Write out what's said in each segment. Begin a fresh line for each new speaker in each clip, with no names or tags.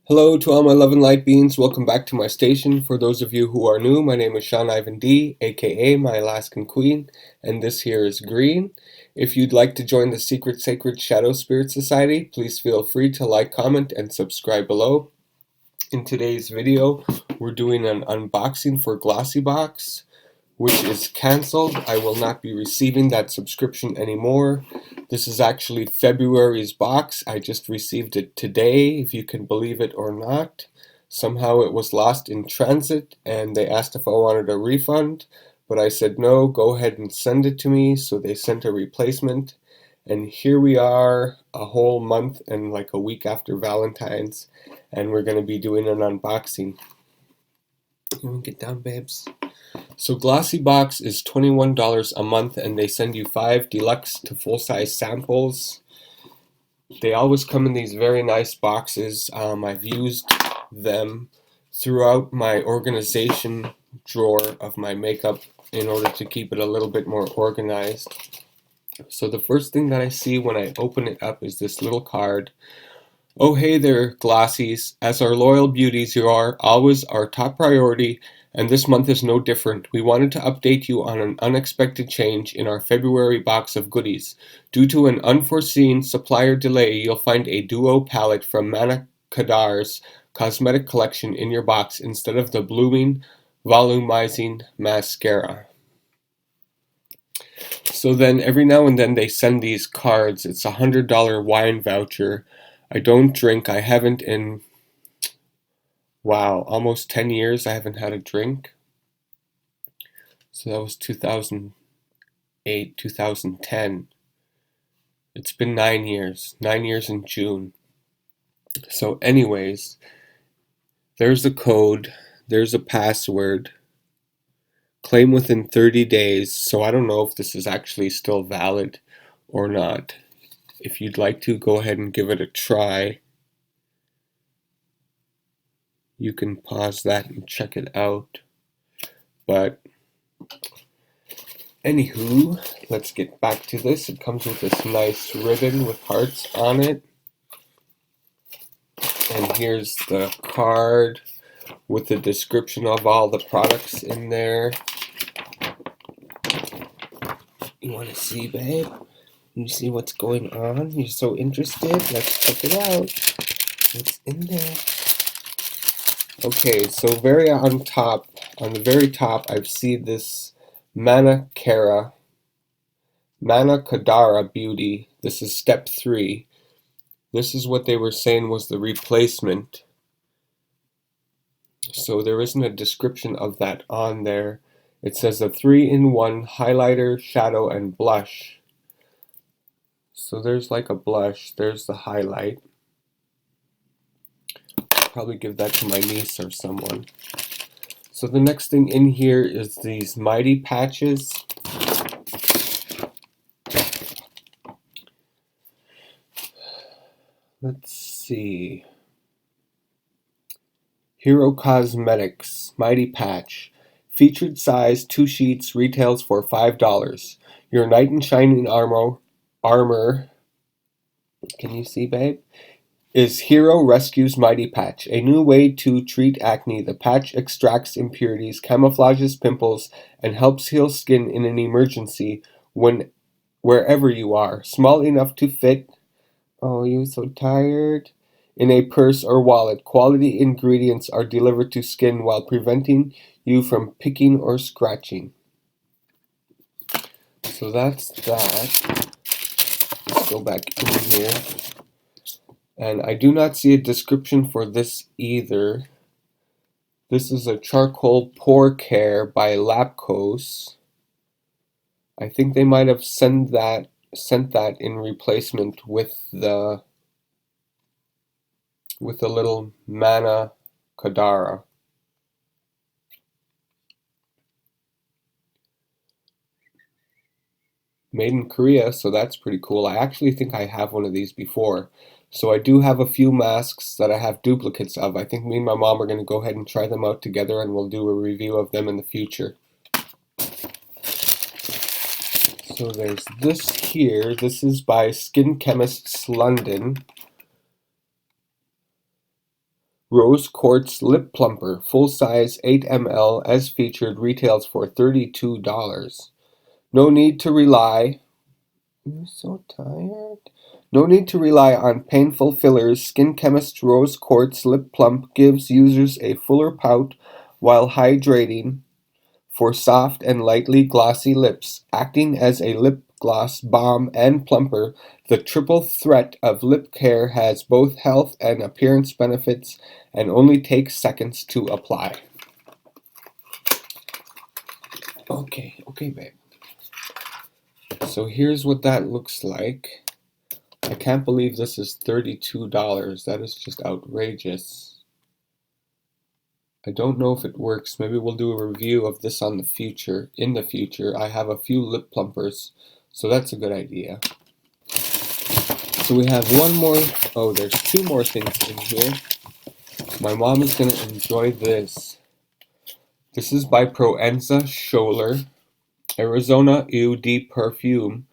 Hello to all my love and light beings. Welcome back to my station. For those of you who are new, my name is Shawn Ivan D, aka my Alaskan Queen, and this here is Green. If you'd like to join the Secret Sacred Shadow Spirit Society, please feel free to like, comment, and subscribe below. In today's video, we're doing an unboxing for Glossybox, which is cancelled. I will not be receiving that subscription anymore. This is actually February's box. I just received it today, if you can believe it or not. Somehow it was lost in transit and they asked if I wanted a refund, but I said no, go ahead and send it to me. So they sent a replacement, and here we are a whole month and like a week after Valentine's, and we're going to be doing an unboxing. You want to get down, babes? So Glossybox is $21 a month, and they send you 5 deluxe to full-size samples. They always come in these very nice boxes. I've used them throughout my organization drawer of my makeup in order to keep it a little bit more organized. So the first thing that I see when I open it up is this little card. Oh hey there, Glossies. As our loyal beauties, you are always our top priority, and this month is no different. We wanted to update you on an unexpected change in our February box of goodies. Due to an unforeseen supplier delay, you'll find a duo palette from Mana Kadar's cosmetic collection in your box instead of the blooming, volumizing mascara. So then every now and then they send these cards. It's a $100 wine voucher. I don't drink. I haven't in, wow, almost 10 years I haven't had a drink. So that was 2008, 2010. It's been 9 years. 9 years in June. So anyways, there's a code. There's a password. Claim within 30 days. So I don't know if this is actually still valid or not. If you'd like to, go ahead and give it a try. You can pause that and check it out. But anywho, let's get back to this. It comes with this nice ribbon with hearts on it. And here's the card with the description of all the products in there. You want to see, babe? You see what's going on? You're so interested? Let's check it out. What's in there? Okay, so on the very top, I see this Mana Kadara Beauty. This is step 3. This is what they were saying was the replacement. So there isn't a description of that on there. It says a 3-in-1 highlighter, shadow, and blush. So there's like a blush. There's the highlight. I'll probably give that to my niece or someone. So the next thing in here is these mighty patches. Let's see. Hero Cosmetics Mighty Patch. Featured size 2 sheets retails for $5. Your knight in shining armor, can you see, babe? Is Hero Rescues Mighty Patch. A new way to treat acne. The patch extracts impurities, camouflages pimples, and helps heal skin in an emergency wherever you are. Small enough to fit, oh, you're so tired, in a purse or wallet. Quality ingredients are delivered to skin while preventing you from picking or scratching. So that's that. Let's go back in here. And I do not see a description for this either. This is a charcoal pore care by Lapkos. I think they might have sent that in replacement with the little Mana Kadara. Made in Korea, so that's pretty cool. I actually think I have one of these before. So I do have a few masks that I have duplicates of. I think me and my mom are going to go ahead and try them out together, and we'll do a review of them in the future. So there's this here. This is by Skin Chemists London. Rose Quartz Lip Plumper, full size 8 ml as featured, retails for $32. No need to rely. I'm so tired. No need to rely on painful fillers. Skin Chemist Rose Quartz Lip Plump gives users a fuller pout while hydrating for soft and lightly glossy lips, acting as a lip gloss, balm, and plumper. The triple threat of lip care has both health and appearance benefits and only takes seconds to apply. Okay, babe. So here's what that looks like. I can't believe this is $32. That is just outrageous. I don't know if it works. Maybe we'll do a review of this in the future. I have a few lip plumpers, so that's a good idea. So we have one more. Oh, there's two more things in here. My mom is going to enjoy this. This is by Proenza Scholler, Arizona EUD perfume.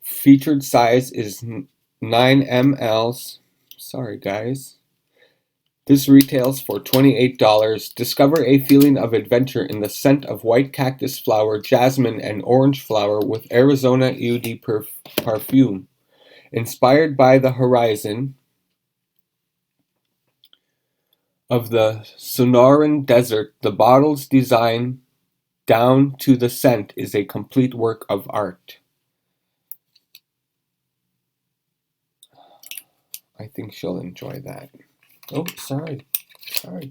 Featured size is 9 mLs. Sorry, guys. This retails for $28. Discover a feeling of adventure in the scent of white cactus flower, jasmine, and orange flower with Arizona EUD perfume. Inspired by the horizon of the Sonoran Desert, the bottle's design down to the scent is a complete work of art. I think she'll enjoy that. Oh, sorry,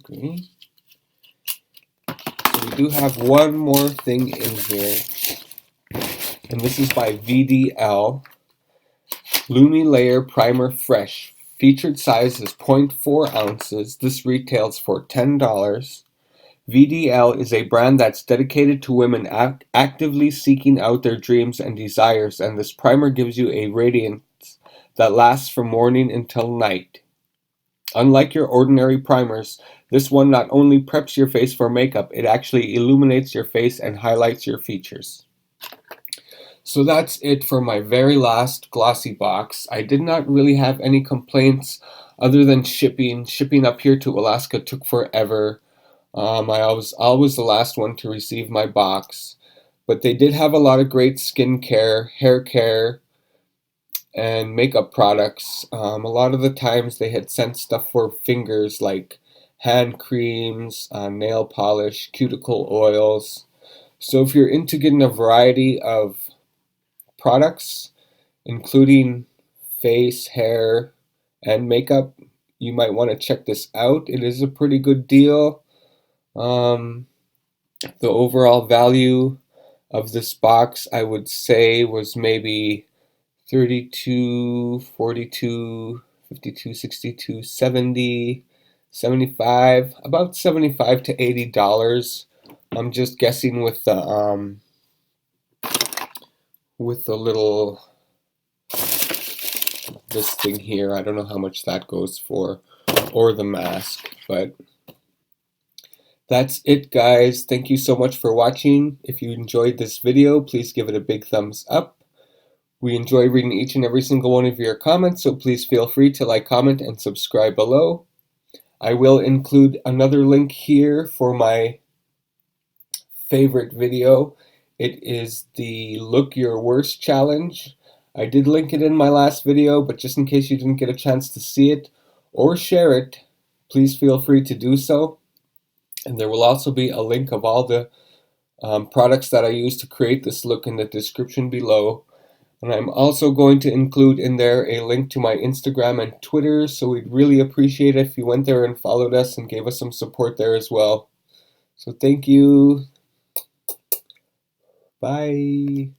Green. So we do have one more thing in here, and this is by VDL. Lumi Layer Primer Fresh. Featured size is 0.4 ounces. This retails for $10. VDL is a brand that's dedicated to women actively seeking out their dreams and desires, and this primer gives you a radiance that lasts from morning until night. Unlike your ordinary primers, this one not only preps your face for makeup, it actually illuminates your face and highlights your features. So that's it for my very last Glossybox. I did not really have any complaints other than shipping. Shipping up here to Alaska took forever. I was always the last one to receive my box. But they did have a lot of great skincare, hair care, and makeup products. A lot of the times they had sent stuff for fingers like hand creams, nail polish, cuticle oils. So if you're into getting a variety of products, including face, hair, and makeup, you might want to check this out. It is a pretty good deal. The overall value of this box, I would say, was maybe 32, 42, 52, 62, 70, 75, about $75 to $80. I'm just guessing with the little this thing here. I don't know how much that goes for, or the mask, but that's it, guys. Thank you so much for watching. If you enjoyed this video, please give it a big thumbs up. We enjoy reading each and every single one of your comments, so please feel free to like, comment, and subscribe below. I will include another link here for my favorite video. It is the Look Your Worst challenge. I did link it in my last video, but just in case you didn't get a chance to see it or share it, please feel free to do so. And there will also be a link of all the products that I used to create this look in the description below. And I'm also going to include in there a link to my Instagram and Twitter, so we'd really appreciate it if you went there and followed us and gave us some support there as well. So thank you. Bye.